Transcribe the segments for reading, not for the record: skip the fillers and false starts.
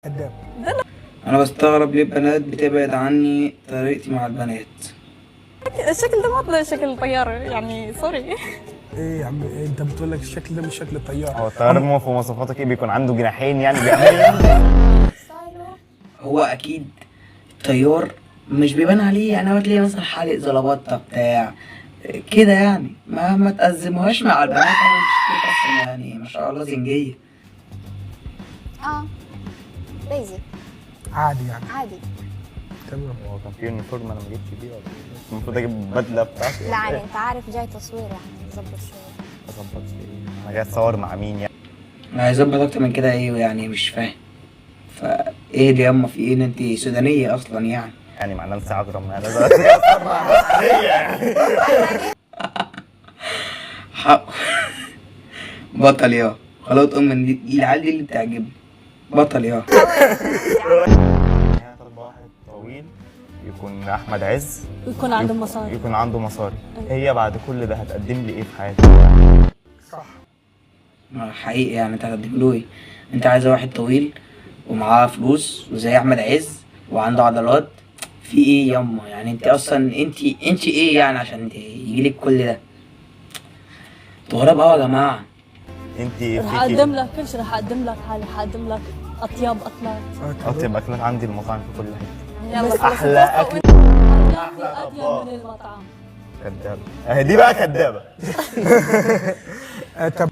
كداب. انا بستغرب ليه البنات بتبعد عني طريقتي مع البنات. الشكل ده ما طلع شكل طيار يعني سوري. ايه يا عم إيه انت بتقول لك الشكل ده مش شكل الطيار؟ هو الطيار في مواصفاتك ايه؟ بيكون عنده جناحين يعني بيعمل هو اكيد طيار مش بيبان عليه، يعني هو تلاقيه مثلا حالق زلبطه بتاع كده، يعني ما تأزموهاش مع البنات. انا مش كده اصلا، يعني ما شاء الله زنجيه. بيزك عادي يعني. عادي. تمام. هو كان في يونيفورم انا ما جبتش بيه ولا إيه؟ المفروض اجيب البدله بتاعتي. لا يعني انت عارف جاي تصوير يعني ظبط شويه. اظبط ايه؟ انا جاي اتصور مع مين يعني؟ انا هيظبط اكتر من كده ايه يعني؟ مش فاهم. فايه اللي ياما في ايه؟ ان انت سودانيه اصلا يعني؟ يعني مع نانسي عجرم يعني دلوقتي اتصور مع حق. بطل يا خلاص من دي العيال دي اللي بتعجبني. بطل يا واحد طويل يكون احمد عز، يكون عنده مصاري. يكون عنده مصاري. هي بعد كل ده هتقدم لي ايه في حياتي؟ صح. حقيقي يعني انت هتقدم له ايه؟ انت عايزه واحد طويل ومعاه فلوس وزي احمد عز وعنده عضلات؟ في ايه ياما؟ يعني انت اصلا انت ايه يعني عشان انت يجيلك كل ده؟ تغرب قوي يا جماعه. انت رح اقدم لك كل شيء، رح اقدم لك حالي، حقدم لك اطيب اكلات. اطيب اكلات عندي المطاعم في كل حته. يلا احلى اكل. اطيب من المطعم. كدابه اهي دي بقى كدابه. طب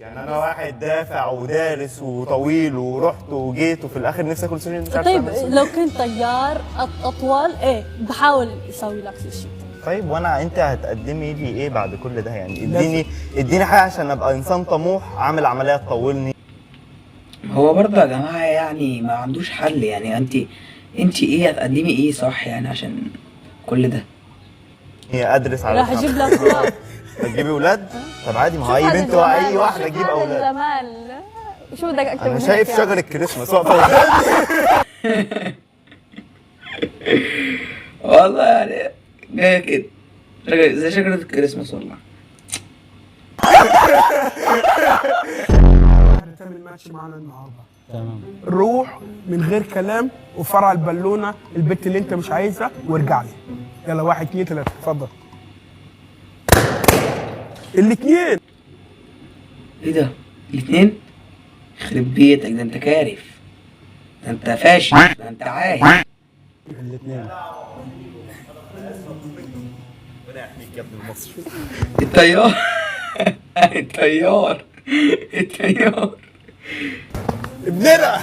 يعني انا واحد دافع ودارس وطويل ورحت وجيت وفي الاخر نفسي اكل سوري مش عارف طيب أعمل سوري. لو كنت طيار اطول ايه بحاول اسوي لك شيء. طيب وانا انت هتقدمي لي ايه بعد كل ده يعني؟ اديني حاجه عشان ابقى انسان طموح اعمل عمليه تطولني. هو برضه يا جماعه يعني ما عندوش حل. يعني انت ايه هتقدمي ايه صح يعني عشان كل ده؟ هي ادرس على راح اجيب لك اولاد. تجيبي اولاد؟ طب عادي، ما هو شوف اي هذا بنت واي الجمال، واحده شوف تجيب هذا اولاد. الجمال. شو بدك اكتر انا من شايف هيك شجر يعني؟ الكريسماس واقفه قدامي. والله يعني جايه كده زي شجره الكريسماس والله. هتعمل ماتش معانا النهارده. تمام. روح من غير كلام وفرع البالونه البت اللي انت مش عايزها وارجع لي. يلا 1 2 3 اتفضل. الاثنين. ايه ده؟ الاتنين؟ يخرب بيتك، ده انت كارف، ده انت فاشل، ده انت عاهي. الاثنين. ربنا يحميك يا ابن المصري. الطيار. الطيار. الطيار ابننا